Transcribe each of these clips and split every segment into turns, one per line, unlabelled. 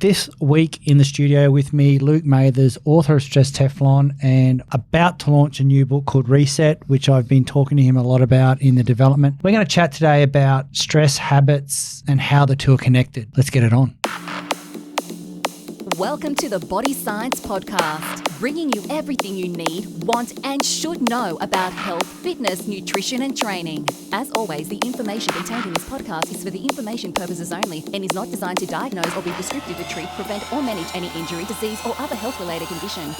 This week in the studio with me, Luke Mathers, author of Stress Teflon and about to launch a new book called Reset, which I've been talking to him a lot about in the development. We're going to chat today about stress habits and how the two are connected. Let's get it on.
Welcome to the Body Science Podcast, bringing you everything you need, want, and should know about health, fitness, nutrition, and training. As always, the information contained in this podcast is for the information purposes only and is not designed to diagnose or be prescriptive to treat, prevent, or manage any injury, disease, or other health-related condition.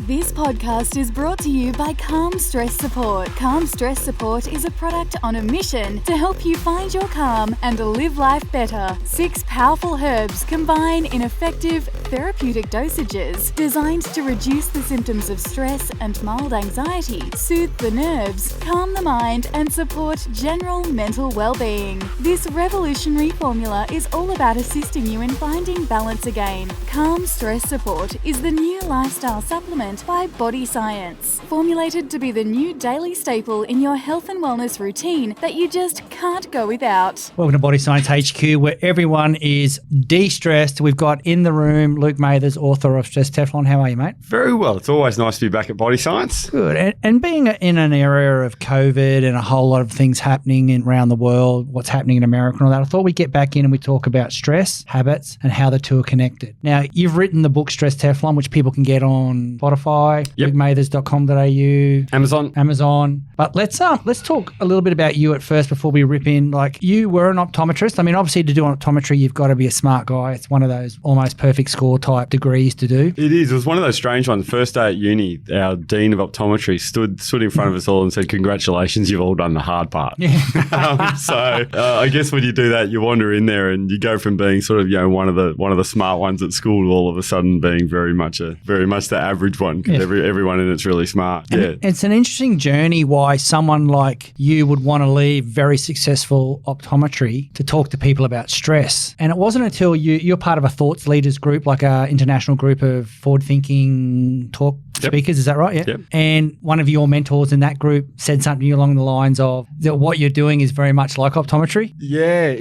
This podcast is brought to you by Calm Stress Support. Calm Stress Support is a product on a mission to help you find your calm and live life better. 6 powerful herbs combine in effective therapeutic dosages designed to reduce the symptoms of stress and mild anxiety, soothe the nerves, calm the mind, and support general mental well-being. This revolutionary formula is all about assisting you in finding balance again. Calm Stress Support is the new lifestyle supplement by Body Science, formulated to be the new daily staple in your health and wellness routine that you just can't go without.
Welcome to Body Science HQ, where everyone is de-stressed. We've got in the room Luke Mathers, author of Stress Teflon. How are you, mate?
Very well. It's always nice to be back at Body Science.
Good. And being in an area of COVID and a whole lot of things happening around the world, what's happening in America and all that, I thought we'd get back in and we talk about stress, habits, and how the two are connected. Now, you've written the book Stress Teflon, which people can get on Spotify, LukeMathers.com.au, Amazon. But let's talk a little bit about you at first before we rip in. Like, you were an optometrist. I mean, obviously to do optometry, you've got to be a smart guy. It's one of those almost perfect score type degrees to do.
It is. It was one of those strange ones. First day at uni, our dean of optometry stood in front of us all and said, "Congratulations, you've all done the hard part."
Yeah.
I guess when you do that, you wander in there and you go from being sort of, one of the smart ones at school to all of a sudden being very much the average one, because everyone in it's really smart.
And it's an interesting journey why someone like you would want to leave very successful optometry to talk to people about stress. And it wasn't until you're part of a thoughts leaders group, like an international group of forward-thinking talk speakers, is that right? Yeah.
Yep.
And one of your mentors in that group said something to you along the lines of that what you're doing is very much like optometry.
Yeah,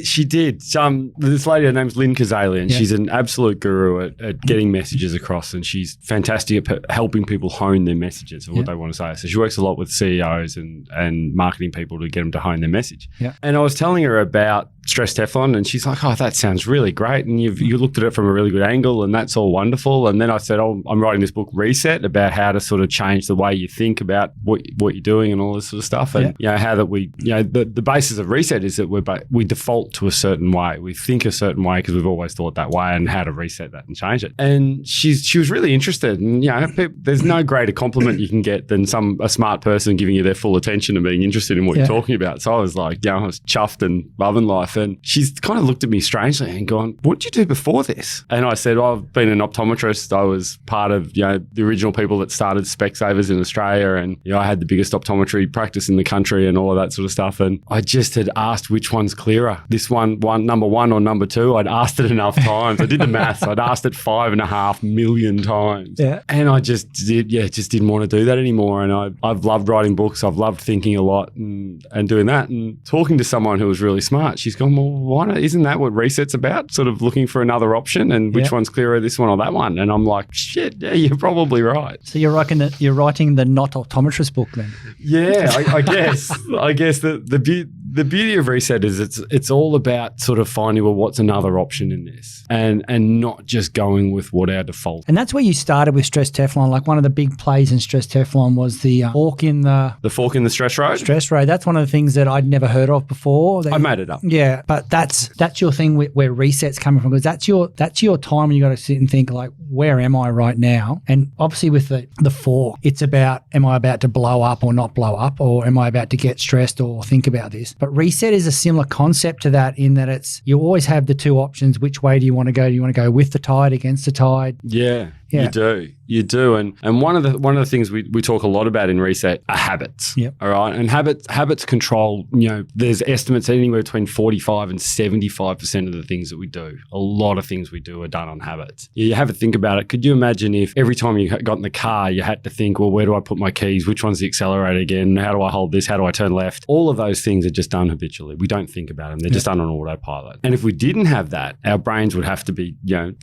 she did. This lady, her name's Lynn Kazalian. She's an absolute guru at getting messages across, and she's fantastic at helping people hone their messages of what they want to say. So she works a lot with CEOs and marketing people to get them to hone their message. Yeah. And I was telling her about Stress Teflon, and she's like, "Oh, that sounds really great, and you looked at it from a really good angle, and that's all wonderful." And then I said, "Oh, I'm writing this book, Reset, about how to sort of change the way you think about what you're doing and all this sort of stuff." And how that we, the basis of Reset is that we default to a certain way, we think a certain way because we've always thought that way, and how to reset that and change it. And she was really interested, and there's no greater compliment you can get than a smart person giving you their full attention and being interested in what you're talking about. So I was like, I was chuffed and loving life. And she's kind of looked at me strangely and gone, "What did you do before this?" And I said, "I've been an optometrist. I was part of, the original people that started Specsavers in Australia. And, I had the biggest optometry practice in the country and all of that sort of stuff. And I just had asked which one's clearer, this one, number 1 or number 2. I'd asked it enough times. I did the maths. I'd asked it 5.5 million times. Yeah. And I just didn't want to do that anymore. And I've loved writing books. I've loved thinking a lot and doing that. And talking to someone who was really smart, she's gone, "Well, why not? Isn't that what Reset's about? Sort of looking for another option and which one's clearer, this one or that one?" And I'm like, "Shit, yeah, you're probably right."
So you're writing the not optometrist book then?
Yeah, I guess. I guess the beauty of Reset is it's all about sort of finding, well, what's another option in this, and not just going with what our default.
And that's where you started with Stress Teflon. Like, one of the big plays in Stress Teflon was the fork in the
stress road.
Stress road. That's one of the things that I'd never heard of before.
I made it up.
Yeah, but that's your thing where Reset's coming from, because that's your time when you got to sit and think, like, where am I right now? And obviously with the fork, it's about, am I about to blow up or not blow up, or am I about to get stressed or think about this? But Reset is a similar concept to that, in that you always have the two options. Which way do you want to go? Do you want to go with the tide, against the tide?
Yeah.
Yeah.
You do. And one of the things we talk a lot about in Reset are habits.
Yep.
All right. And habits control, there's estimates anywhere between 45 and 75% of the things that we do. A lot of things we do are done on habits. You have a think about it. Could you imagine if every time you got in the car, you had to think, well, where do I put my keys? Which one's the accelerator again? How do I hold this? How do I turn left? All of those things are just done habitually. We don't think about them. They're just done on autopilot. And if we didn't have that, our brains would have to be,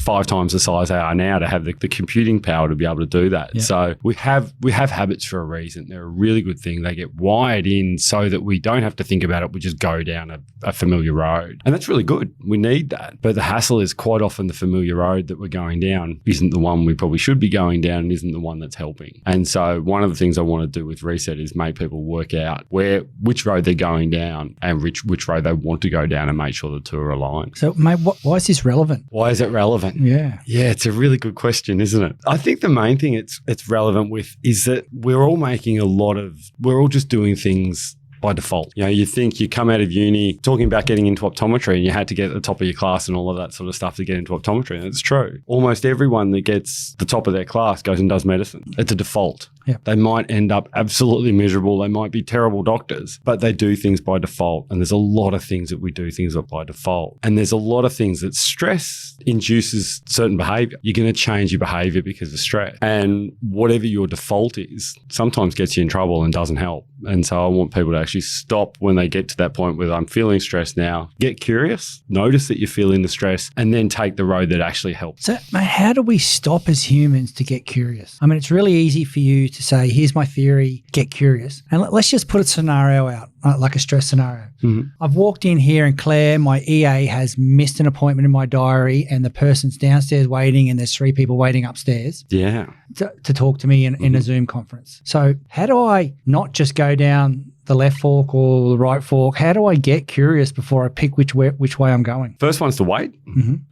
5 times the size they are now to have the computing power to be able to do that. Yeah. So we have habits for a reason. They're a really good thing. They get wired in so that we don't have to think about it. We just go down a familiar road. And that's really good. We need that. But the hassle is quite often the familiar road that we're going down isn't the one we probably should be going down and isn't the one that's helping. And so one of the things I want to do with Reset is make people work out which road they're going down and which road they want to go down and make sure the two are aligned.
So, mate, why is this relevant?
Why is it relevant?
Yeah.
Yeah, it's a really good question, isn't it? I think the main thing it's relevant with is that we're all just doing things by default. You think you come out of uni talking about getting into optometry and you had to get at the top of your class and all of that sort of stuff to get into optometry. And it's true. Almost everyone that gets the top of their class goes and does medicine. It's a default.
Yeah.
They might end up absolutely miserable. They might be terrible doctors, but they do things by default. And there's a lot of things that we do things by default. And there's a lot of things that stress induces certain behavior. You're going to change your behavior because of stress. And whatever your default is sometimes gets you in trouble and doesn't help. And so I want people to actually stop when they get to that point where I'm feeling stressed now. Get curious, notice that you're feeling the stress, and then take the road that actually helps.
So, mate, how do we stop as humans to get curious? I mean, it's really easy for you to say, here's my theory, get curious. And let's just put a scenario out, like a stress scenario. Mm-hmm. I've walked in here and Claire, my EA, has missed an appointment in my diary and the person's downstairs waiting and there's 3 people waiting upstairs to talk to me in a Zoom conference. So how do I not just go down the left fork or the right fork? How do I get curious before I pick which way I'm going?
First one's to wait,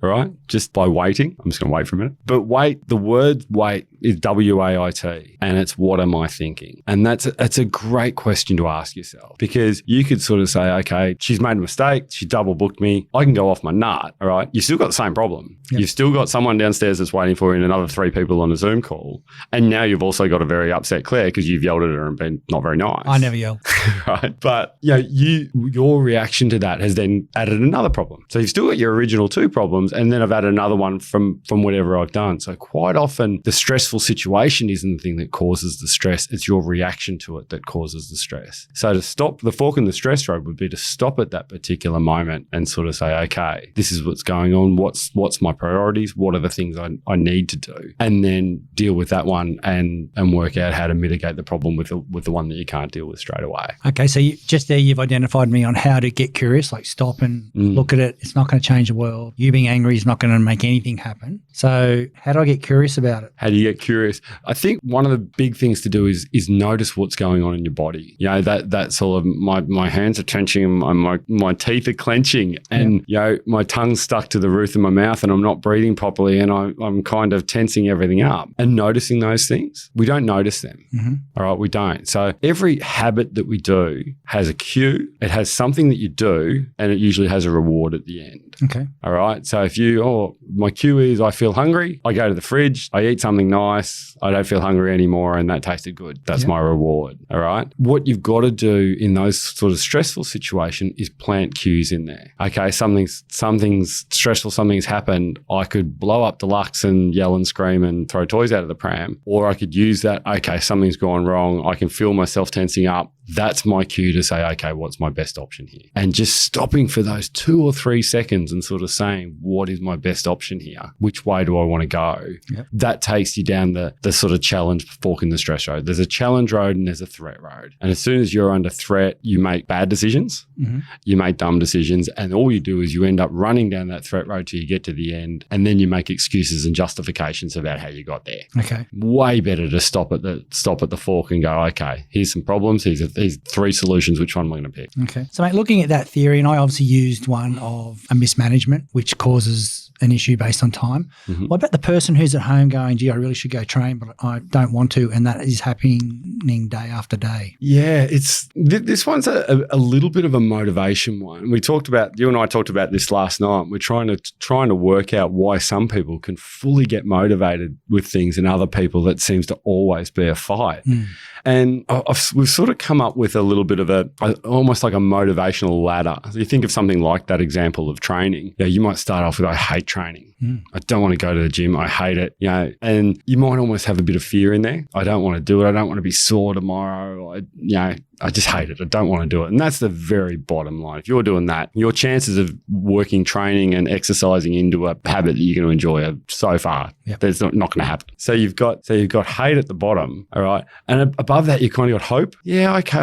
all right? Just by waiting. I'm just going to wait for a minute. But wait, the word wait is W-A-I-T, and it's what am I thinking? And that's a great question to ask yourself, because you could sort of say, okay, she's made a mistake. She double booked me. I can go off my nut, all right? You've still got the same problem. Yep. You've still got someone downstairs that's waiting for you and another 3 people on a Zoom call. And now you've also got a very upset Claire because you've yelled at her and been not very nice.
I never yell.
Right. But your reaction to that has then added another problem. So you've still got your original 2 problems, and then I've added another one from whatever I've done. So quite often the stressful situation isn't the thing that causes the stress. It's your reaction to it that causes the stress. So to stop the fork in the stress road would be to stop at that particular moment and sort of say, okay, this is what's going on. What's my priorities? What are the things I need to do? And then deal with that one and work out how to mitigate the problem with the one that you can't deal with straight away.
Okay, so you've identified me on how to get curious, like stop and look at it. It's not going to change the world. You being angry is not going to make anything happen. So how do I get curious about it?
How do you get curious? I think one of the big things to do is notice what's going on in your body. That sort of my hands are tension and my teeth are clenching and my tongue's stuck to the roof of my mouth and I'm not breathing properly and I'm kind of tensing everything up and noticing those things. We don't notice them. Mm-hmm. All right, we don't. So every habit that we do has a cue. It has something that you do and it usually has a reward at the end.
Okay.
All right. So if my cue is I feel hungry, I go to the fridge, I eat something nice, I don't feel hungry anymore and that tasted good. That's my reward. All right. What you've got to do in those sort of stressful situations is plant cues in there. Okay. Something's stressful, something's happened. I could blow up deluxe and yell and scream and throw toys out of the pram, or I could use that. Okay. Something's gone wrong. I can feel myself tensing up. That's my cue to say, okay, what's my best option here? And just stopping for those 2 or 3 seconds and sort of saying, what is my best option here? Which way do I want to go? Yep. That takes you down the sort of challenge fork in the stress road. There's a challenge road and there's a threat road. And as soon as you're under threat, you make bad decisions, you make dumb decisions, and all you do is you end up running down that threat road till you get to the end, and then you make excuses and justifications about how you got there.
Okay.
Way better to stop at the fork and go, okay, here's some problems, here's these 3 solutions, which one am I going to pick?
Okay. So, mate, looking at that theory, and I obviously used one of a mismanagement, which causes an issue based on time.
Mm-hmm.
What about the person who's at home going, gee, I really should go train, but I don't want to, and that is happening day after day?
Yeah, this one's a little bit of a motivation one. You and I talked about this last night. We're trying to work out why some people can fully get motivated with things and other people that seems to always be a fight. And we've sort of come up with a little bit of almost like a motivational ladder. So you think of something like that example of training. Yeah, you might start off with, I hate training. I don't want to go to the gym. I hate it. And you might almost have a bit of fear in there. I don't want to do it. I don't want to be sore tomorrow. I just hate it. I don't want to do it. And that's the very bottom line. If you're doing that, your chances of working training and exercising into a habit that you're going to enjoy are so far.
Yep.
That's not going to happen. So you've got hate at the bottom, all right? And above that, you kind of got hope. Yeah, okay,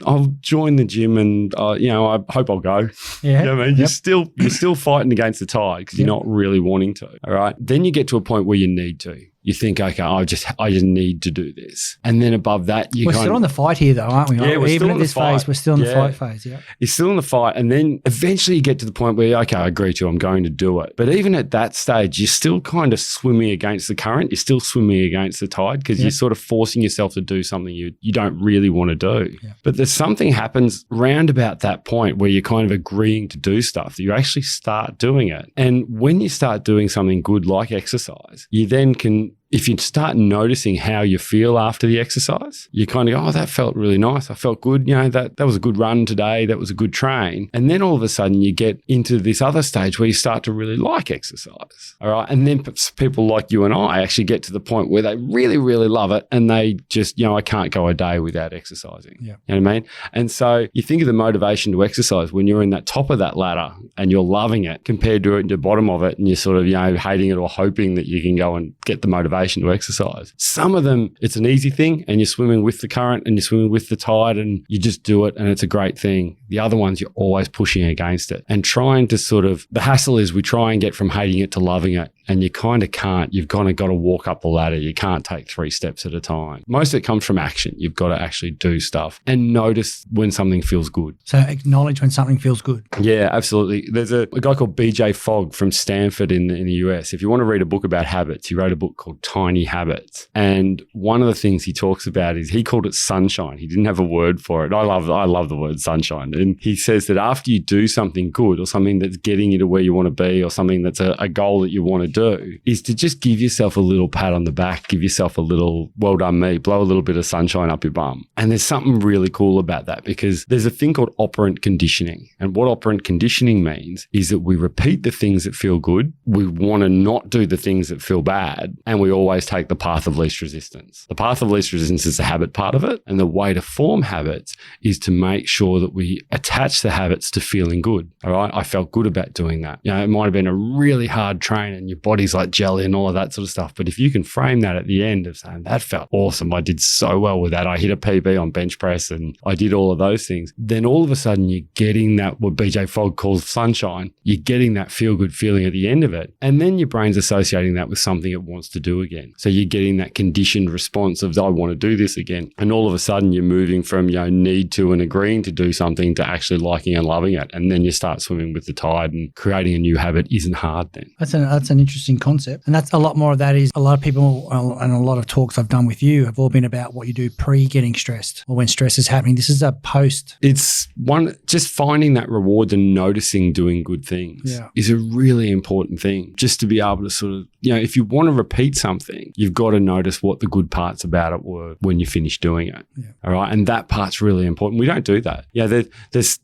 I'll join the gym and, I hope I'll go.
Yeah.
You know what I mean? You're still fighting against the tide because you're not really wanting to, all right? Then you get to a point where you need to. You think, okay, I just need to do this. And then above that, we're
still on the fight here though, aren't we?
Yeah, we're
even
still
at
on
this
the fight.
phase, we're still in the fight phase, yeah.
You're still in the fight. And then eventually you get to the point where, okay, I agree to, I'm going to do it. But even at that stage, you're still kind of swimming against the current. You're still swimming against the tide because you're sort of forcing yourself to do something you don't really want to do. Yeah. But there's something happens round about that point where you're kind of agreeing to do stuff that you actually start doing it. And when you start doing something good like exercise, you then can, if you start noticing how you feel after the exercise, you kind of go, oh, that felt really nice. I felt good. That was a good run today. That was a good train. And then all of a sudden you get into this other stage where you start to really like exercise. All right. And then people like you and I actually get to the point where they really, really love it. And they just, I can't go a day without exercising.
Yeah.
You know what I mean? And so you think of the motivation to exercise when you're in that top of that ladder and you're loving it compared to the bottom of it and you're sort of, hating it or hoping that you can go and get the motivation to exercise. Some of them, it's an easy thing and you're swimming with the current and you're swimming with the tide and you just do it and it's a great thing. The other ones, you're always pushing against it and trying to the hassle is we try and get from hating it to loving it. And you kind of can't. You've kind of got to walk up the ladder. You can't take 3 steps at a time. Most of it comes from action. You've got to actually do stuff and notice when something feels good.
So acknowledge when something feels good.
Yeah, absolutely. There's a guy called BJ Fogg from Stanford in the US. If you want to read a book about habits, he wrote a book called Tiny Habits. And one of the things he talks about is he called it sunshine. He didn't have a word for it. I love the word sunshine. And he says that after you do something good or something that's getting you to where you want to be or something that's a goal that you want to do, is to just give yourself a little pat on the back, give yourself a little, well done me, blow a little bit of sunshine up your bum. And there's something really cool about that because there's a thing called operant conditioning. And what operant conditioning means is that we repeat the things that feel good. We want to not do the things that feel bad. And we always take the path of least resistance. The path of least resistance is the habit part of it. And the way to form habits is to make sure that we attach the habits to feeling good. All right. I felt good about doing that. It might have been a really hard train and your body's like jelly and all of that sort of stuff. But if you can frame that at the end of saying, that felt awesome. I did so well with that. I hit a PB on bench press and I did all of those things. Then all of a sudden you're getting that, what BJ Fogg calls sunshine. You're getting that feel good feeling at the end of it. And then your brain's associating that with something it wants to do again. So you're getting that conditioned response of, I want to do this again. And all of a sudden you're moving from, need to and agreeing to do something to actually liking and loving it. And then you start swimming with the tide and creating a new habit isn't hard then.
That's an interesting concept. And that's a lot more of that is a lot of people and a lot of talks I've done with you have all been about what you do pre getting stressed or when stress is happening. This is a post.
It's just finding that reward and noticing doing good things is a really important thing. Just to be able to sort of, if you want to repeat something, you've got to notice what the good parts about it were when you finish doing it. Yeah. All right. And that part's really important. We don't do that.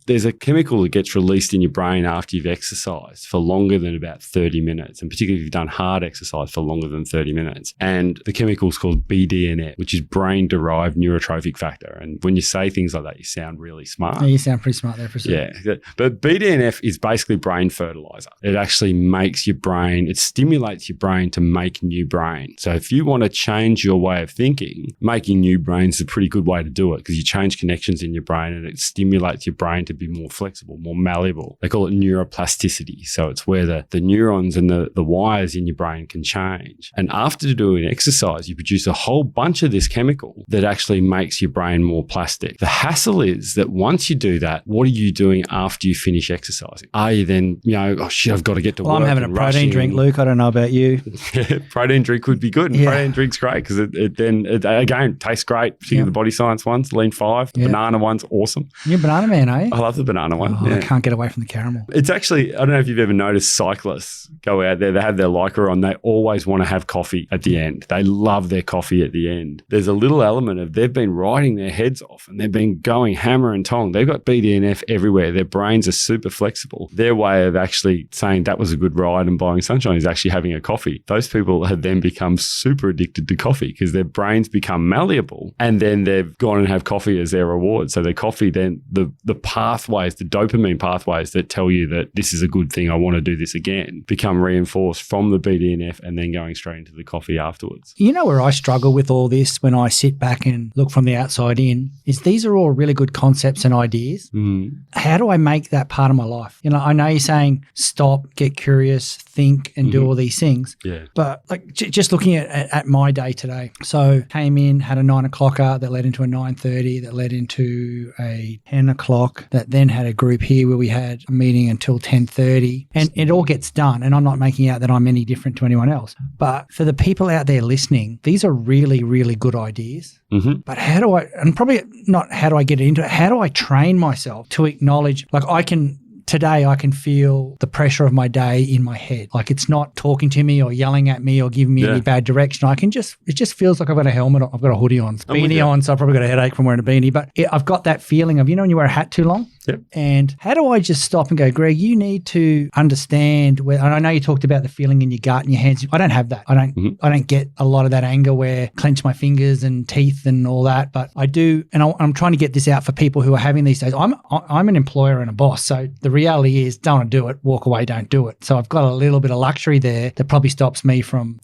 There's a chemical that gets released in your brain after you've exercised for longer than about 30 minutes. And particularly if you've done hard exercise for longer than 30 minutes. And the chemical is called BDNF, which is brain-derived neurotrophic factor. And when you say things like that, you sound really smart.
Yeah, you sound pretty smart there for a second.
Yeah. But BDNF is basically brain fertilizer. It actually makes your brain, it stimulates your brain to make new brain. So if you want to change your way of thinking, making new brains is a pretty good way to do it because you change connections in your brain and it stimulates your brain to be more flexible, more malleable. They call it neuroplasticity. So it's where the neurons and the wires in your brain can change. And after doing exercise, you produce a whole bunch of this chemical that actually makes your brain more plastic. The hassle is that once you do that, what are you doing after you finish exercising? Are you then, oh shit, I've got to get to work.
I'm having a protein drink, Luke. I don't know about you.
Protein drink would be good. And protein drink's great because it again tastes great, particularly the body science ones, lean 5. The banana one's awesome.
You're a banana man, are you?
I love the banana one.
I can't get away from the caramel.
It's actually, I don't know if you've ever noticed cyclists go out there, they have their Lycra on, they always want to have coffee at the end. They love their coffee at the end. There's a little element of they've been riding their heads off and they've been going hammer and tong. They've got BDNF everywhere. Their brains are super flexible. Their way of actually saying that was a good ride and buying sunshine is actually having a coffee. Those people have then become super addicted to coffee because their brains become malleable and then they've gone and have coffee as their reward. So their coffee then, the pathways, the dopamine pathways that tell you that this is a good thing, I want to do this again, become reinforced from the BDNF and then going straight into the coffee afterwards.
You know where I struggle with all this when I sit back and look from the outside in is these are all really good concepts and ideas. How do I make that part of my life? I know you're saying stop, get curious, think and do all these things.
Yeah.
But like just looking at my day today. So came in, had a 9 o'clocker that led into a 9:30 that led into a 10 o'clock that then had a group here where we had a meeting until 10:30 and it all gets done. And I'm not making out that I'm any different to anyone else. But for the people out there listening, these are really, really good ideas. But how do I, and probably not how do I get into it, how do I train myself to acknowledge, like today I can feel the pressure of my day in my head. Like it's not talking to me or yelling at me or giving me any bad direction. It just feels like I've got a helmet on, I've got a hoodie on, beanie on, so I've probably got a headache from wearing a beanie. But I've got that feeling of, when you wear a hat too long?
Yep.
And how do I just stop and go, Greg, you need to understand where, and I know you talked about the feeling in your gut and your hands. I don't have that. I don't get a lot of that anger where I clench my fingers and teeth and all that, but I do. And I'm trying to get this out for people who are having these days. I'm an employer and a boss. So the reality is don't want to do it, walk away, don't do it. So I've got a little bit of luxury there that probably stops me from,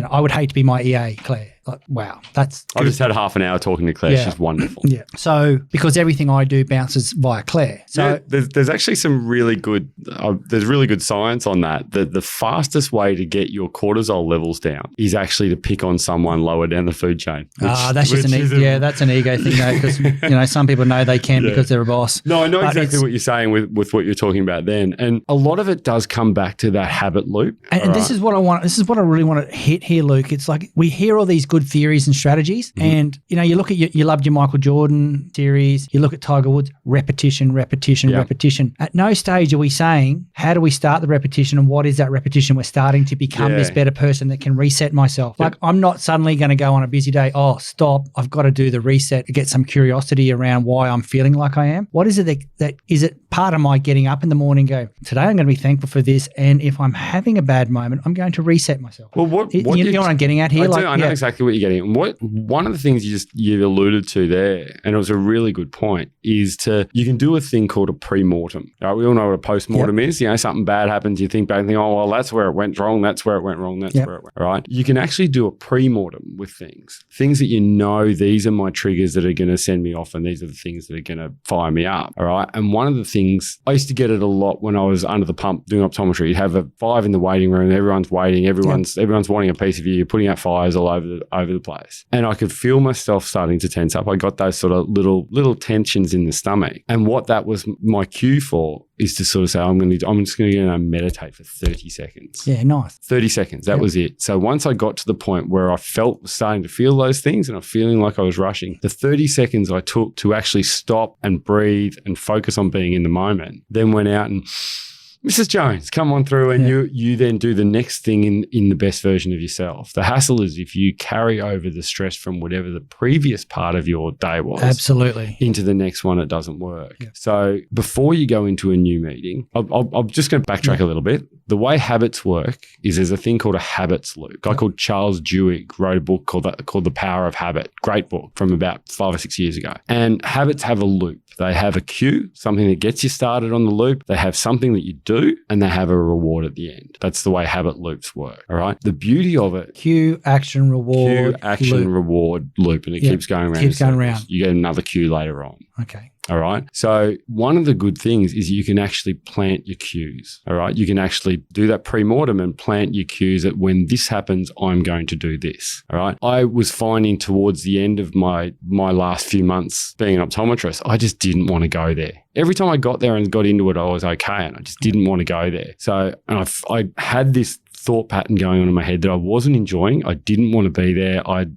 I would hate to be my EA, Claire. Like, wow, that's good.
I just had half an hour talking to Claire. She's wonderful.
Yeah. So because everything I do bounces via Claire. So
there's actually some really good, there's really good science on that. The fastest way to get your cortisol levels down is actually to pick on someone lower down the food chain.
That's just that's an ego thing though, because some people know they can because they're a boss.
No, I know exactly what you're saying with what you're talking about then, and a lot of it does come back to that habit loop.
And this is what I want. This is what I really want to hit here, Luke. It's like we hear all these good theories and strategies, and you look at you loved your Michael Jordan series. You look at Tiger Woods, repetition. At no stage are we saying how do we start the repetition and what is that repetition? We're starting to become this better person that can reset myself. Like I'm not suddenly going to go on a busy day. Oh, stop! I've got to do the reset to get some curiosity around why I'm feeling like I am. What is it that is it part of my getting up in the morning? And go today. I'm going to be thankful for this, and if I'm having a bad moment, I'm going to reset myself.
Well, what
you know what I'm getting at here?
I know exactly what you're getting at. One of the things you alluded to there, and it was a really good point, is you can do a thing called a pre-mortem. Right? We all know what a post-mortem is. Something bad happens, you think back and think, oh, well, that's where it went wrong. That's where it went wrong. That's where it went. All right. You can actually do a pre-mortem with things that these are my triggers that are going to send me off, and these are the things that are going to fire me up. All right. And one of the things, I used to get it a lot when I was under the pump doing optometry. You'd have a 5 in the waiting room. Everyone's waiting. Everyone's wanting a piece of you. You're putting out fires all over the place. And I could feel myself starting to tense up. I got those sort of little tensions in the stomach. And what that was my cue for is to sort of say, I'm just going to go and meditate for 30 seconds.
Yeah, nice.
30 seconds. That was it. So once I got to the point where I starting to feel those things and I'm feeling like I was rushing, the 30 seconds I took to actually stop and breathe and focus on being in the moment, then went out and Mrs. Jones, come on through, and you then do the next thing in the best version of yourself. The hassle is if you carry over the stress from whatever the previous part of your day was into the next one, it doesn't work. Yeah. So before you go into a new meeting, I'm just going to backtrack a little bit. The way habits work is there's a thing called a habits loop. A guy called Charles Duhigg wrote a book called The Power of Habit. Great book from about 5 or 6 years ago. And habits have a loop. They have a cue, something that gets you started on the loop. They have something that you do, and they have a reward at the end. That's the way habit loops work. All right. The beauty of it.
Cue, action, reward.
Cue, action, reward loop. And it keeps going around.
Keeps going around.
You get another cue later on.
Okay.
All right. So one of the good things is you can actually plant your cues. All right. You can actually do that pre-mortem and plant your cues that when this happens, I'm going to do this. All right. I was finding towards the end of my last few months being an optometrist, I just didn't want to go there. Every time I got there and got into it, I was okay. And I just didn't want to go there. So I had this thought pattern going on in my head that I wasn't enjoying. I didn't want to be there. I'd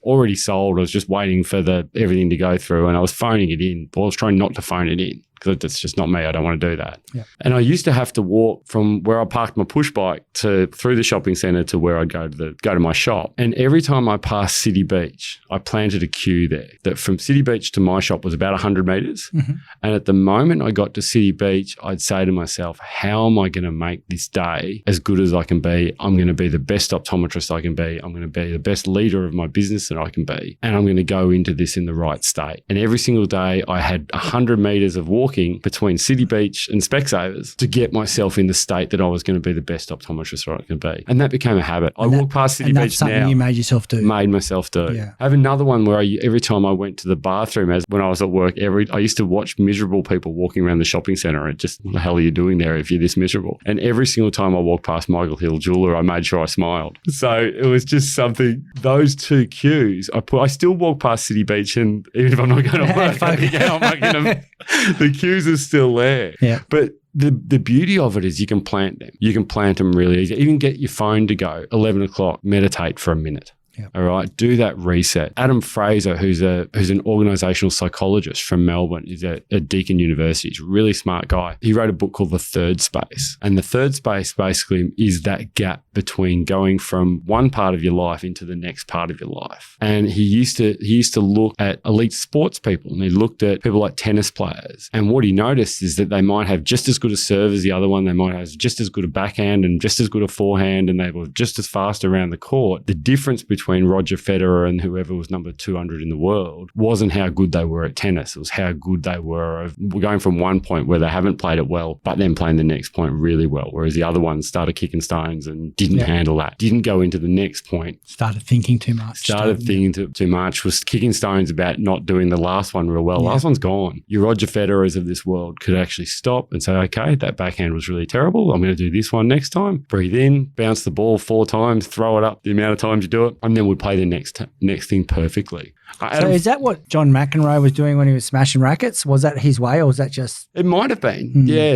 already sold. I was just waiting for everything to go through, and I was phoning it in. But I was trying not to phone it in because that's just not me. I don't want to do that. Yeah. And I used to have to walk from where I parked my push bike through the shopping centre to where I'd go to my shop. And every time I passed City Beach, I planted a cue there that from City Beach to my shop was about 100 metres. Mm-hmm. And at the moment I got to City Beach, I'd say to myself, how am I going to make this day as good as I can be? I'm going to be the best optometrist I can be. I'm going to be the best leader of my business that I can be. And I'm going to go into this in the right state. And every single day I had 100 metres of walking between City Beach and Specsavers to get myself in the state that I was going to be the best optometrist I can be. And that became a habit. I walk past City Beach now.
That's something you made yourself do.
Made myself do. Yeah. I have another one where every time I went to the bathroom, as when I was at work, I used to watch miserable people walking around the shopping centre and just, what the hell are you doing there if you're this miserable? And every single time I walked past Michael Hill Jeweller, I made sure I smiled. So it was just something, those two cues, I still walk past City Beach, and even if I'm not going to work, the cues are still there. Yeah. But the beauty of it is you can plant them. You can plant them really easy. Even get your phone to go 11 o'clock, meditate for a minute. Yep. All right. Do that reset. Adam Fraser, who's an organizational psychologist from Melbourne, is at Deakin University. He's a really smart guy. He wrote a book called The Third Space. And the third space basically is that gap between going from one part of your life into the next part of your life. And he used to look at elite sports people, and he looked at people like tennis players. And what he noticed is that they might have just as good a serve as the other one. They might have just as good a backhand and just as good a forehand, and they were just as fast around the court. The difference between Roger Federer and whoever was number 200 in the world wasn't how good they were at tennis. It was how good they were of going from one point where they haven't played it well, but then playing the next point really well. Whereas the other ones started kicking stones and didn't handle that. Didn't go into the next point.
Started thinking too much.
Too much. Was kicking stones about not doing the last one real well. Yeah. Last one's gone. Your Roger Federers of this world could actually stop and say, okay, that backhand was really terrible. I'm going to do this one next time. Breathe in, bounce the ball 4 times, throw it up the amount of times you do it, and then would play the next thing perfectly.
So is that what John McEnroe was doing when he was smashing rackets? Was that his way, or was that just...
It might have been. Yeah.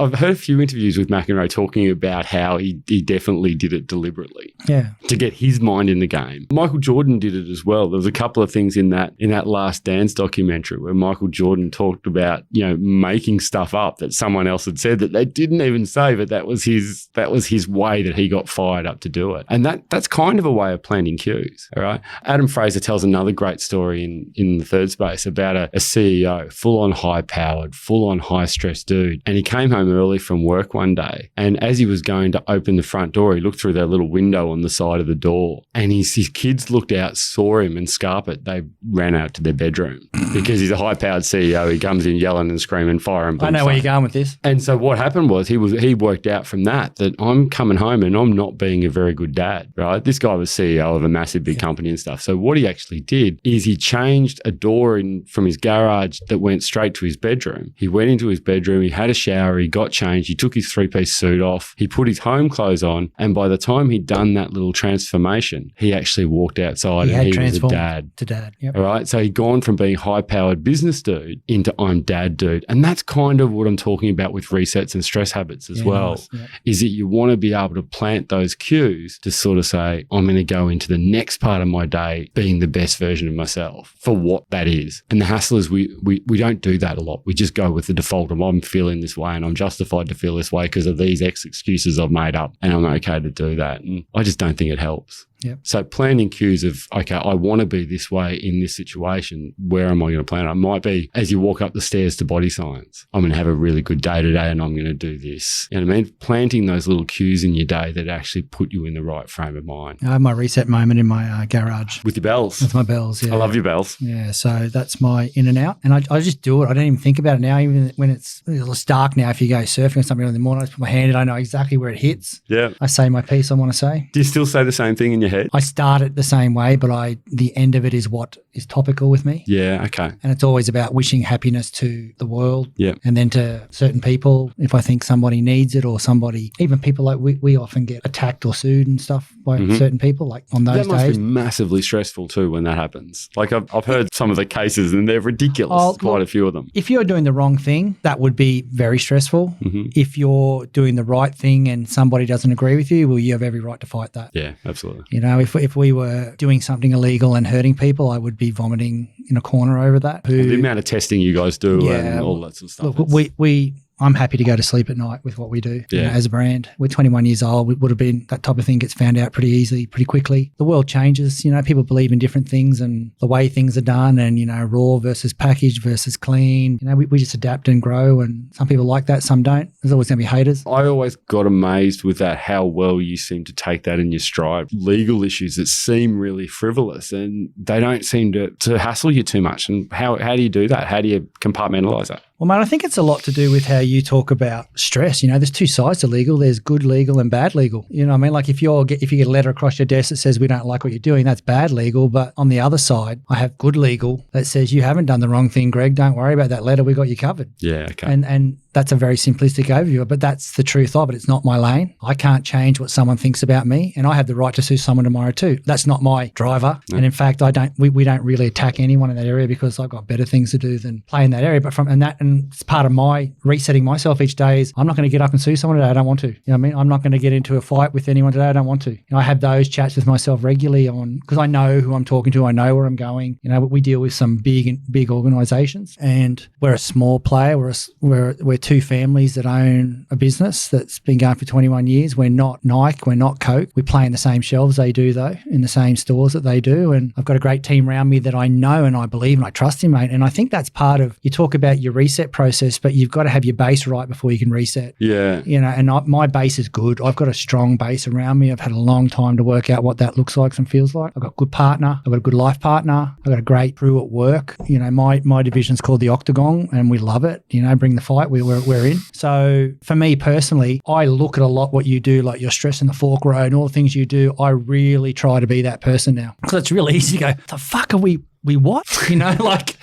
I've heard a few interviews with McEnroe talking about how he definitely did it deliberately. Yeah. To get his mind in the game. Michael Jordan did it as well. There was a couple of things in that Last Dance documentary where Michael Jordan talked about, making stuff up that someone else had said that they didn't even say, but that was his way that he got fired up to do it. And that's kind of a way of planting cues. All right. Adam Fraser tells another great story in The Third Space about a CEO, full-on high-powered, full-on high-stress dude. And he came home early from work one day, and as he was going to open the front door, he looked through that little window on the side of the door, and his kids looked out, saw him, and scarpet. They ran out to their bedroom because he's a high-powered CEO. He comes in yelling and screaming, fire and
I know where you're going with this.
And so what happened was he worked out from that I'm coming home and I'm not being a very good dad, right? This guy was CEO of a massive big company and stuff. So what he actually did is he changed a door from his garage that went straight to his bedroom. He went into his bedroom, he had a shower, he got changed, he took his 3-piece suit off, he put his home clothes on, and by the time he'd done that little transformation, he actually walked outside and he was a dad.
To dad, yep.
All right? So he'd gone from being high-powered business dude into I'm dad dude. And that's kind of what I'm talking about with resets and stress habits as well, nice. Yep. Is that you want to be able to plant those cues to sort of say, I'm going to go into the next part of my day being the best version of myself for what that is. And the hassle is we don't do that a lot. We just go with the default of I'm feeling this way and I'm justified to feel this way because of these X excuses I've made up and I'm okay to do that. And I just don't think it helps. Yep. So planting cues of, okay, I want to be this way in this situation. Where am I going to plan? It might be as you walk up the stairs to body science. I'm going to have a really good day today and I'm going to do this. You know what I mean? Planting those little cues in your day that actually put you in the right frame of mind.
I have my reset moment in my garage.
With your bells?
With my bells, yeah.
I love your bells.
Yeah, so that's my in and out. And I just do it. I don't even think about it now, even when it's dark now. If you go surfing or something in the morning, I just put my hand in, I know exactly where it hits.
Yeah.
I say my piece I want to say.
Do you still say the same thing in your head head?
I start it the same way, but the end of it is what is topical with me.
Yeah, okay.
And it's always about wishing happiness to the world.
Yeah.
And then to certain people, if I think somebody needs it, or somebody, even people like we often get attacked or sued and stuff by certain people, like on those
That must
days.
be massively stressful too when that happens. Like I've heard some of the cases and they're ridiculous, quite a few of them.
If you're doing the wrong thing, that would be very stressful. If you're doing the right thing and somebody doesn't agree with you, well, you have every right to fight that.
Yeah, absolutely.
You know, if we were doing something illegal and hurting people, I would be vomiting in a corner over that.
The amount of testing you guys do and all that sort of stuff.
Look, I'm happy to go to sleep at night with what we do as a brand. We're 21 years old. It would have been that type of thing gets found out pretty easily, pretty quickly. The world changes. You know, people believe in different things and the way things are done and, you know, raw versus packaged versus clean. You know, we just adapt and grow, and some people like that, some don't. There's always going to be haters.
I always got amazed with that, how well you seem to take that in your stride. Legal issues that seem really frivolous and they don't seem to hassle you too much. And how do you do that? How do you compartmentalize that?
Well, mate, I think it's a lot to do with how you talk about stress. You know, there's two sides to legal. There's good legal and bad legal. You know what I mean? Like if you get a letter across your desk that says we don't like what you're doing, that's bad legal. But on the other side, I have good legal that says you haven't done the wrong thing, Greg. Don't worry about that letter. We got you covered.
Yeah, okay.
And that's a very simplistic overview, but that's the truth of it. It's not my lane. I can't change what someone thinks about me, and I have the right to sue someone tomorrow too. That's not my driver. No. And in fact, we don't really attack anyone in that area because I've got better things to do than play in that area. But and it's part of my resetting myself each day is I'm not going to get up and sue someone today. I don't want to. You know what I mean? I'm not going to get into a fight with anyone today. I don't want to. You know, I have those chats with myself regularly because I know who I'm talking to. I know where I'm going. You know, we deal with some big organizations, and we're a small player. We're two families that own a business that's been going for 21 years. We're not Nike. We're not Coke. We play in the same shelves they do, though, in the same stores that they do. And I've got a great team around me that I know and I believe and I trust in, mate. And I think that's part of, you talk about your reset process, but you've got to have your base right before you can reset. Yeah. You know, and my base is good. I've got a strong base around me. I've had a long time to work out what that looks like and feels like. I've got a good partner. I've got a good life partner. I've got a great crew at work. You know, my division's called the Octagon and we love it. You know, bring the fight. We're in. So for me personally, I look at a lot what you do, like your Stress in the Fork Road and all the things you do. I really try to be that person now because it's really easy to go, the fuck are we what? You know, like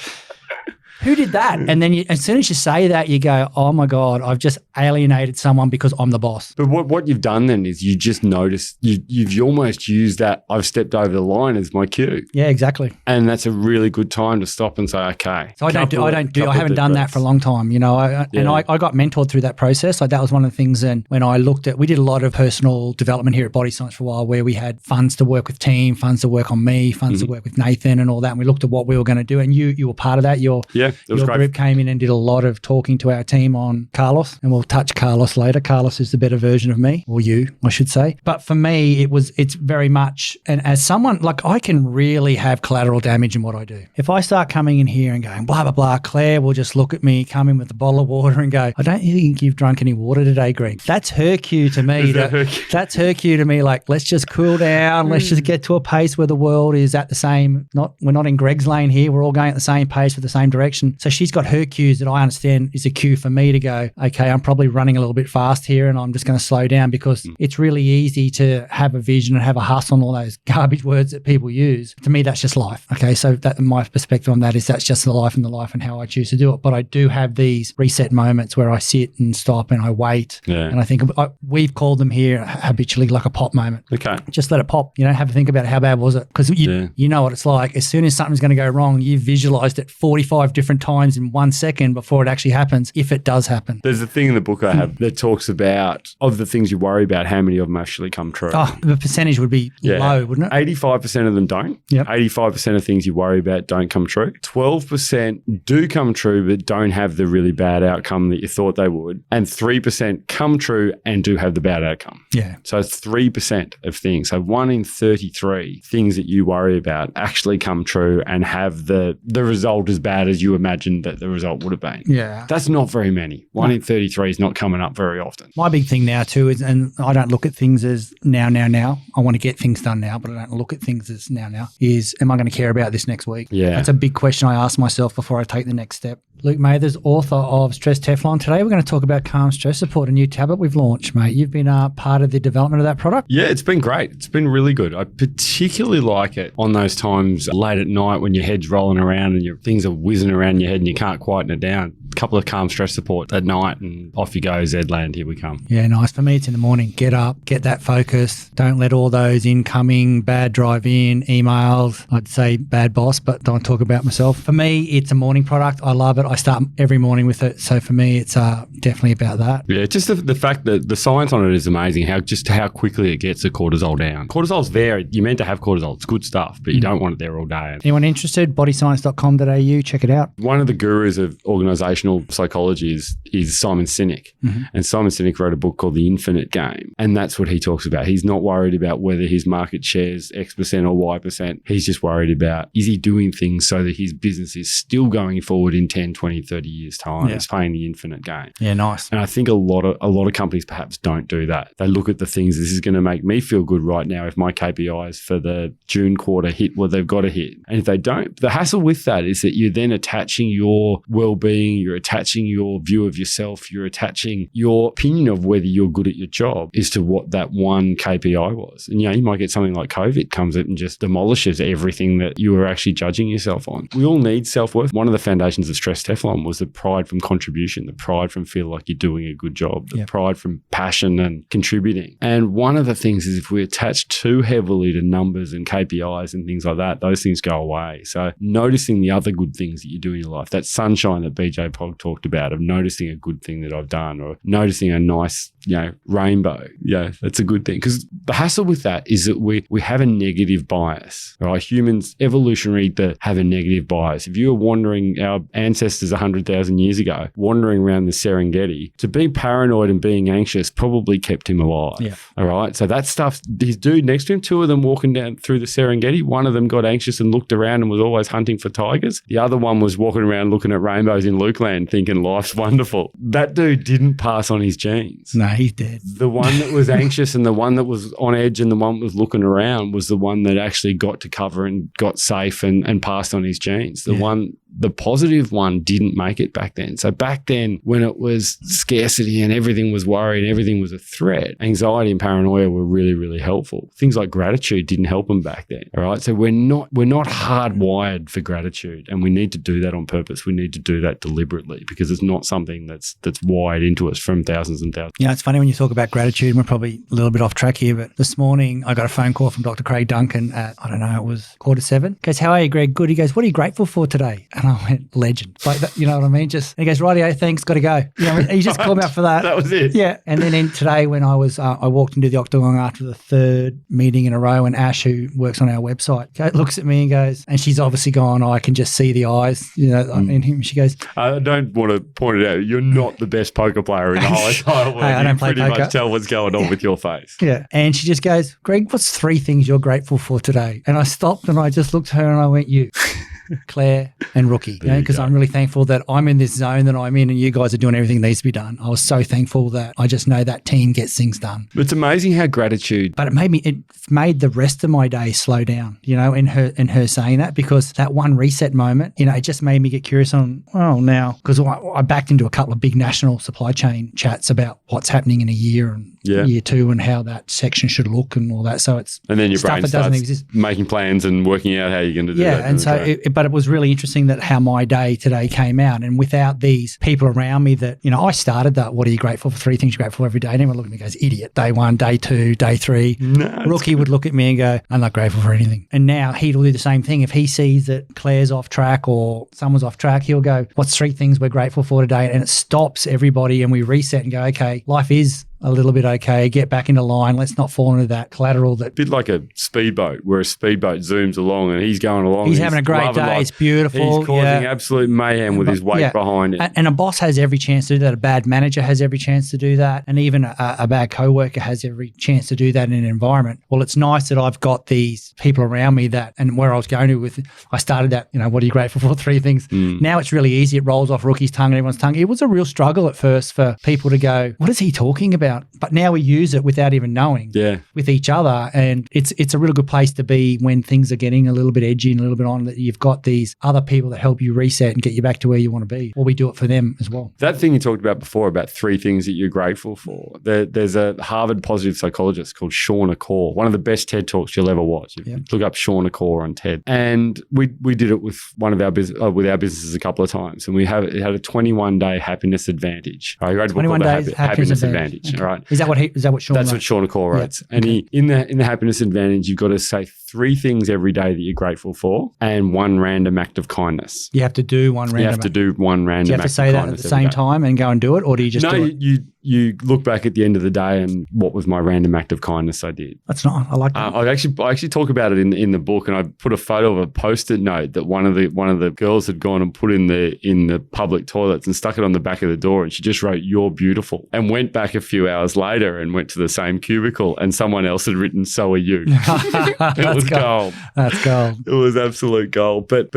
who did that? And then as soon as you say that, you go, oh my God, I've just alienated someone because I'm the boss.
But what you've done then is you just noticed, you've almost used that I've stepped over the line as my cue.
Yeah, exactly.
And that's a really good time to stop and say, okay.
So I haven't done that for a long time, you know, and I got mentored through that process. Like that was one of the things. And when I looked at, we did a lot of personal development here at Body Science for a while, where we had funds to work with team, funds to work on me, funds to work with Nathan and all that. And we looked at what we were going to do. And you were part of that. Your group came in and did a lot of talking to our team on Carlos, and we'll touch Carlos later. Carlos is the better version of me, or you, I should say. But for me, it's very much, and as someone, like I can really have collateral damage in what I do. If I start coming in here and going, blah, blah, blah, Claire will just look at me, come in with a bottle of water and go, I don't think you've drunk any water today, Greg. That's her cue to me. That's her cue to me, like, let's just cool down. Let's just get to a pace where the world is at the same, we're not in Greg's lane here. We're all going at the same pace with the same direction. So she's got her cues that I understand is a cue for me to go, okay, I'm probably running a little bit fast here and I'm just going to slow down, because it's really easy to have a vision and have a hustle and all those garbage words that people use. To me, that's just life. Okay, so that my perspective on that is that's just the life and how I choose to do it. But I do have these reset moments where I sit and stop and I wait. Yeah. And I think we've called them here habitually like a pop moment. Okay. Just let it pop. You know, have a think about how bad was it? Because you know what it's like. As soon as something's going to go wrong, you've visualized it 45 different times in 1 second before it actually happens, if it does happen.
There's a thing in the book I have that talks about, of the things you worry about, how many of them actually come true.
Oh, the percentage would be low, wouldn't it?
85% of them don't. Yep. 85% of things you worry about don't come true. 12% do come true but don't have the really bad outcome that you thought they would. And 3% come true and do have the bad outcome. Yeah. So it's 3% of things. So 1 in 33 things that you worry about actually come true and have the result as bad as you you imagined that the result would have been.
Yeah.
That's not very many. 1 in 33 is not coming up very often.
My big thing now too is, and I don't look at things as now. I want to get things done now, but I don't look at things as now, is am I going to care about this next week?
Yeah.
That's a big question I ask myself before I take the next step. Luke Mathers, author of Stress Teflon. Today we're going to talk about Calm Stress Support, a new tablet we've launched, mate. You've been part of the development of that product?
Yeah, it's been great. It's been really good. I particularly like it on those times late at night when your head's rolling around and your things are whizzing around your head and you can't quieten it down. A couple of Calm Stress Support at night and off you go, Zland, here we come.
Yeah, nice. For me, it's in the morning. Get up, get that focus. Don't let all those incoming bad drive-in emails, I'd say bad boss, but don't talk about myself. For me, it's a morning product. I love it. I start every morning with it. So for me, it's definitely about that.
Yeah, just the fact that the science on it is amazing, how quickly it gets the cortisol down. Cortisol's there. You're meant to have cortisol. It's good stuff, but you don't want it there all day.
Anyone interested? bodyscience.com.au. Check it out.
One of the gurus of organizational psychology is Simon Sinek. Mm-hmm. And Simon Sinek wrote a book called The Infinite Game. And that's what he talks about. He's not worried about whether his market shares X% or Y%. He's just worried about, is he doing things so that his business is still going forward in 10, 20, 30 years time? He's playing the infinite game.
Yeah, nice.
And I think a lot of companies perhaps don't do that. They look at the things, this is going to make me feel good right now if my KPIs for the June quarter hit what they've got to hit. And if they don't, the hassle with that is that you're then attaching your well-being, you're attaching your view of yourself, you're attaching your opinion of whether you're good at your job is to what that one KPI was. And you might get something like COVID comes in and just demolishes everything that you were actually judging yourself on. We all need self-worth. One of the foundations of Stress Teflon was the pride from contribution, the pride from feel like you're doing a good job, the pride from passion and contributing. And one of the things is if we attach too heavily to numbers and KPIs and things like that, those things go away. So noticing the other good things that you do in your life, that sunshine that BJ Pog talked about, of noticing a good thing that I've done or noticing a nice, rainbow. Yeah, that's a good thing. Because the hassle with that is that we have a negative bias, right? Humans evolutionary to have a negative bias. If you were wandering, our ancestors 100,000 years ago, wandering around the Serengeti, to be paranoid and being anxious probably kept him alive. Yeah. All right. So that stuff, his dude next to him, two of them walking down through the Serengeti, one of them got anxious and looked around and was always hunting for tigers. The other one was walking around looking at rainbows in Lukeland thinking life's wonderful. That dude didn't pass on his genes.
No, he's dead.
The one that was anxious and the one that was on edge and the one that was looking around was the one that actually got to cover and got safe and passed on his genes. The positive one didn't make it back then. So back then, when it was scarcity and everything was worried and everything was a threat, anxiety and paranoia were really, really helpful. Things like gratitude didn't help them back then. All right. So we're not hardwired for gratitude, and we need to do that on purpose. We need to do that deliberately because it's not something that's wired into us from thousands and thousands.
Yeah, it's funny when you talk about gratitude, and we're probably a little bit off track here, but this morning I got a phone call from Dr. Craig Duncan at, it was 7:15. He goes, how are you, Greg? Good. He goes, what are you grateful for today? And I went, legend. Like that, you know what I mean? And he goes, rightio, thanks, got to go. He just called me up for that.
That was it.
Yeah. And then today when I was, I walked into the Octagon after the third meeting in a row, and Ash, who works on our website, looks at me and goes, and she's obviously gone, I can just see the eyes, in him. She goes,
I don't want to point it out. You're not the best poker player in the whole entire world.
Hey, I don't play
pretty
poker.
Much tell what's going on with your face.
Yeah. And she just goes, Greg, what's 3 things you're grateful for today? And I stopped and I just looked at her and I went, you. Claire and Rookie, because I'm really thankful that I'm in this zone that I'm in and you guys are doing everything that needs to be done. I was so thankful that I just know that team gets things done.
It's amazing how gratitude...
But it made the rest of my day slow down, in her saying that, because that one reset moment, it just made me get curious on, now, because I backed into a couple of big national supply chain chats about what's happening in a year and year 2 and how that section should look and all that. So it's
and then your
stuff
brain
that doesn't
starts
exist.
Making plans and working out how you're going to do that.
Yeah, and so but it was really interesting that how my day today came out, and without these people around me that, I started that, what are you grateful for, 3 things you're grateful for every day, and everyone looked at me and goes, idiot, day 1, day 2, day 3.
No,
Rookie would look at me and go, I'm not grateful for anything. And now he'll do the same thing. If he sees that Claire's off track or someone's off track, he'll go, what's 3 things we're grateful for today? And it stops everybody and we reset and go, okay, life is a little bit okay, get back into line. Let's not fall into that collateral that.
Bit like a speedboat, where a speedboat zooms along and he's going along.
He's having a great day. It's beautiful.
He's causing absolute mayhem with his weight behind it.
And a boss has every chance to do that. A bad manager has every chance to do that. And even a bad coworker has every chance to do that in an environment. Well, it's nice that I've got these people around me that, and where I was going to with, I started that, what are you grateful for? 3 things. Now it's really easy. It rolls off Rookie's tongue and everyone's tongue. It was a real struggle at first for people to go, what is he talking about? But now we use it without even knowing with each other. And it's a really good place to be when things are getting a little bit edgy and a little bit on, that you've got these other people that help you reset and get you back to where you want to be. Or we do it for them as well.
That thing you talked about before, about 3 things that you're grateful for. There's a Harvard positive psychologist called Sean Acor, one of the best TED Talks you'll ever watch. Look up Sean Acor on TED. And we did it with one of our with our businesses a couple of times. And it had a 21-day happiness advantage. Right,
21 days happiness advantage.
Okay. Right.
Is that what Sean
That's what Sean Acor writes. And in the happiness advantage, you've got to say 3 things every day that you're grateful for and 1 random act of kindness.
You have to do one random.
You have to do 1 random. Do
you have to say that at the same time and go and do it, or do you just do it?
You look back at the end of the day and what was my random act of kindness I did.
That's not. I like that.
I actually talk about it in the book, and I put a photo of a Post-it note that one of the girls had gone and put in the public toilets and stuck it on the back of the door, and she just wrote "You're beautiful," and went back a few hours later and went to the same cubicle, and someone else had written "So are you." It was gold.
That's gold.
It was absolute gold. But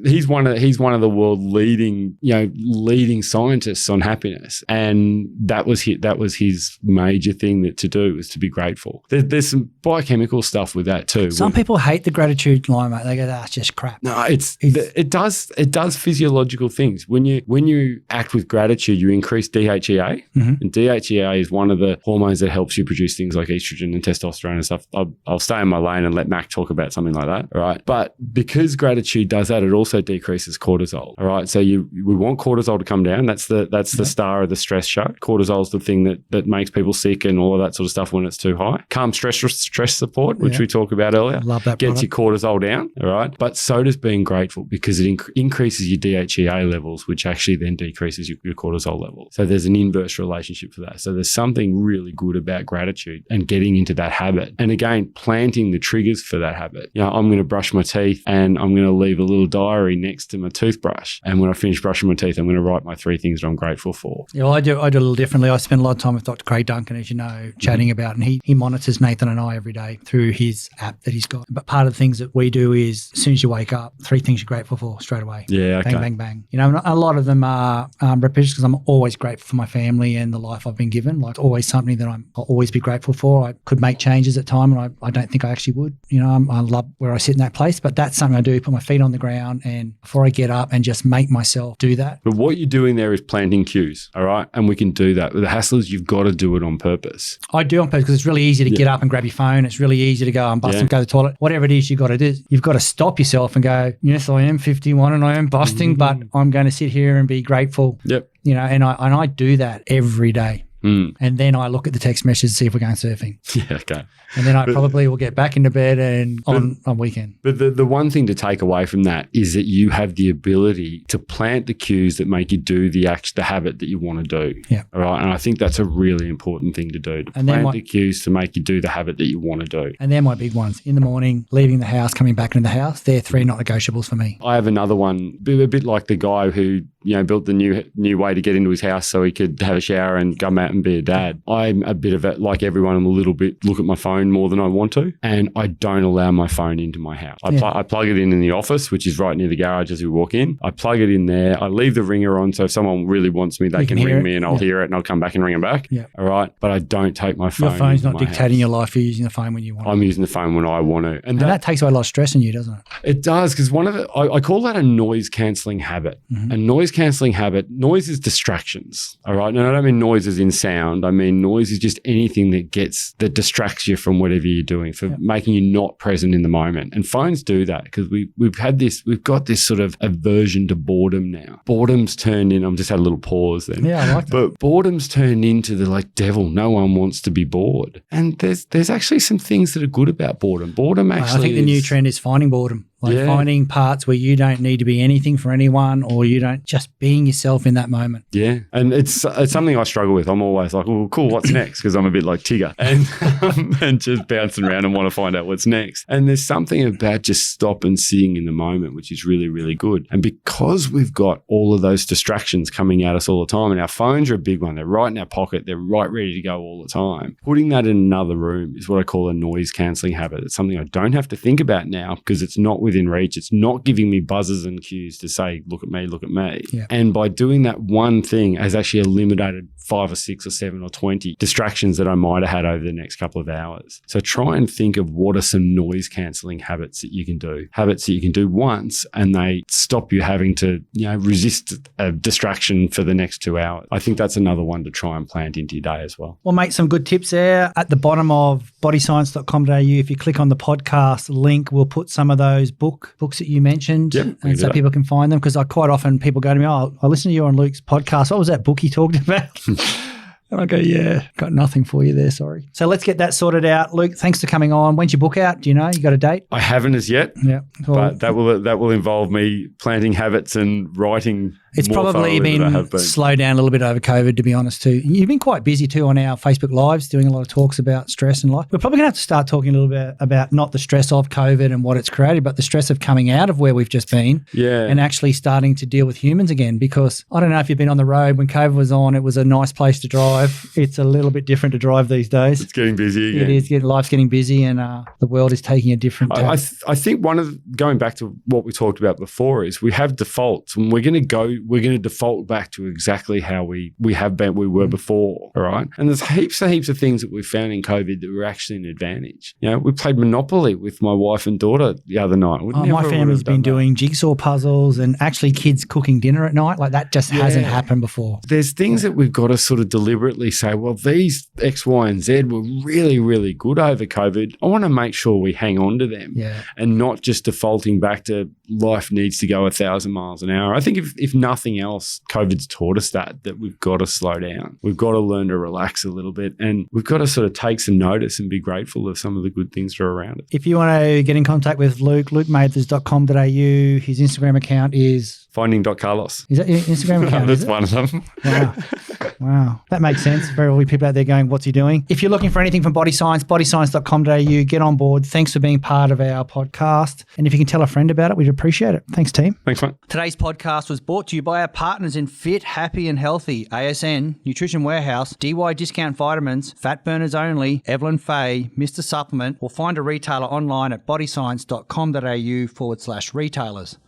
he's one of the world leading scientists on happiness, and that was his major thing to do, was to be grateful. There's some biochemical stuff with that too.
Some people hate the gratitude line, mate. They go, "That's just crap."
No, it does physiological things. When you act with gratitude, you increase DHEA, and DHEA is one of the hormones that helps you produce things like estrogen and testosterone and stuff. I'll stay in my lane and let Mac talk about something like that. All right, but because gratitude does that, it also decreases cortisol. All right, so we want cortisol to come down. That's the star of the stress chart. Cortisol is the thing that makes people sick and all of that sort of stuff when it's too high. Calm stress support, which we talked about earlier,
love that,
gets your cortisol down. All right, but so does being grateful, because it increases your DHEA levels, which actually then decreases your cortisol levels. So there's an inverse relationship for that. So there's something really good about gratitude and getting into that habit. And again, planting the triggers for that habit. I'm going to brush my teeth and I'm going to leave a little diary next to my toothbrush. And when I finish brushing my teeth, I'm going to write my 3 things that I'm grateful for.
Yeah, well, I do a little differently. I spend a lot of time with Dr. Craig Duncan, as you know, chatting about, and he monitors Nathan and I every day through his app that he's got. But part of the things that we do is, as soon as you wake up, 3 things you're grateful for straight away.
Yeah, okay.
Bang, bang, bang. A lot of them are repetitions, because I'm always grateful for my family and the life I've been given. Like, always something that I'll always be grateful for. I could make changes at time, and I don't think I actually would. I love where I sit in that place, but that's something I do. Put my feet on the ground, and before I get up, and just make myself do that.
But what you're doing there is planting cues, all right? And we can do that. But the hassle is you've got to do it on purpose.
I do on purpose, because it's really easy to get up and grab your phone. It's really easy to go and bust and go to the toilet. Whatever it is you've got to do, you've got to stop yourself and go, yes, I am 51 and I am busting, but I'm going to sit here and be grateful.
Yep.
And I do that every day. And then I look at the text message to see if we're going surfing.
Yeah, okay.
And then I probably will get back into bed and on weekend.
But the one thing to take away from that is that you have the ability to plant the cues that make you do the habit that you want to do.
Yeah.
All right. And I think that's a really important thing to do, to plant the cues to make you do the habit that you want to do.
And they're my big ones. In the morning, leaving the house, coming back into the house, they're 3 not negotiables for me.
I have another one, a bit like the guy who built the new way to get into his house so he could have a shower and come out and be a dad. I'm a bit of it, like everyone, I'm a little bit look at my phone more than I want to, and I don't allow my phone into my house. I plug it in the office, which is right near the garage as we walk in. I plug it in there. I leave the ringer on, so if someone really wants me, they can ring me and I'll hear it and I'll come back and ring them back.
Yeah.
All right. But I don't take my phone.
Your phone's not dictating your life. You're using the phone when you want to.
I'm using the phone when I want to.
And that takes away a lot of stress in you, doesn't it?
It does, because I call that a noise cancelling habit. A noise cancelling habit, noise is distractions. All right. And I don't mean noise as in sound. I mean noise is just anything that distracts you from whatever you're doing, for making you not present in the moment. And phones do that, because we've got this sort of aversion to boredom now. Boredom's turned in, I've just had a little pause then.
Yeah, I like that.
But boredom's turned into the devil. No one wants to be bored. And there's actually some things that are good about boredom. Boredom actually
I think the new trend is finding boredom. Like finding parts where you don't need to be anything for anyone, or you don't, just being yourself in that moment.
Yeah. And it's something I struggle with. I'm always like, oh, cool, what's next? Because I'm a bit like Tigger and just bouncing around and want to find out what's next. And there's something about just stop and sitting in the moment, which is really, really good. And because we've got all of those distractions coming at us all the time, and our phones are a big one, they're right in our pocket, they're right ready to go all the time. Putting that in another room is what I call a noise cancelling habit. It's something I don't have to think about now because it's not within reach. It's not giving me buzzers and cues to say, look at me, look at me.
Yeah.
And by doing that one thing has actually eliminated 5 or 6 or 7 or 20 distractions that I might have had over the next couple of hours. So try and think of what are some noise cancelling habits that you can do. Habits that you can do once and they stop you having to, resist a distraction for the next 2 hours. I think that's another one to try and plant into your day as well.
Well, mate, some good tips there. At the bottom of bodyscience.com.au, if you click on the podcast link, we'll put some of those books that you mentioned, and so people can find them. Because quite often people go to me, I listened to you on Luke's podcast. What was that book he talked about? And I go, got nothing for you there, sorry. So let's get that sorted out. Luke, thanks for coming on. When's your book out? Do you know? You got a date?
I haven't as yet.
Yeah. Well,
but that will involve me planting habits and writing.
It's probably been slowed down a little bit over COVID, to be honest, too. You've been quite busy too on our Facebook Lives, doing a lot of talks about stress and life. We're probably going to have to start talking a little bit about not the stress of COVID and what it's created, but the stress of coming out of where we've just been and actually starting to deal with humans again. Because I don't know if you've been on the road. When COVID was on, it was a nice place to drive. It's a little bit different to drive these days.
It's getting busy again.
It is. Life's getting busy and the world is taking a different
I think going back to what we talked about before is we have defaults and we're going to default back to exactly how we were before, all right? And there's heaps of things that we found in COVID that were actually an advantage. We played Monopoly with my wife and daughter the other night.
My family's been doing jigsaw puzzles and actually kids cooking dinner at night. Like that just hasn't happened before.
There's things that we've got to sort of deliberately say, well, these X, Y, and Z were really, really good over COVID. I want to make sure we hang on to them and not just defaulting back to life needs to go 1,000 miles an hour. I think if nothing else, COVID's taught us that we've got to slow down. We've got to learn to relax a little bit and we've got to sort of take some notice and be grateful of some of the good things that are around it.
If you want to get in contact with Luke, lukemathers.com.au, his Instagram account is
finding.carlos.
Is that your Instagram account?
That's one of them.
Wow. That makes sense. Very all people out there going, what's he doing? If you're looking for anything from Body Science, bodyscience.com.au, get on board. Thanks for being part of our podcast. And if you can tell a friend about it, we'd appreciate it. Thanks, team.
Thanks, mate.
Today's podcast was brought to you by our partners in Fit, Happy and Healthy, ASN, Nutrition Warehouse, DY Discount Vitamins, Fat Burners Only, Evelyn Faye, Mr. Supplement, or find a retailer online at bodyscience.com.au/retailers.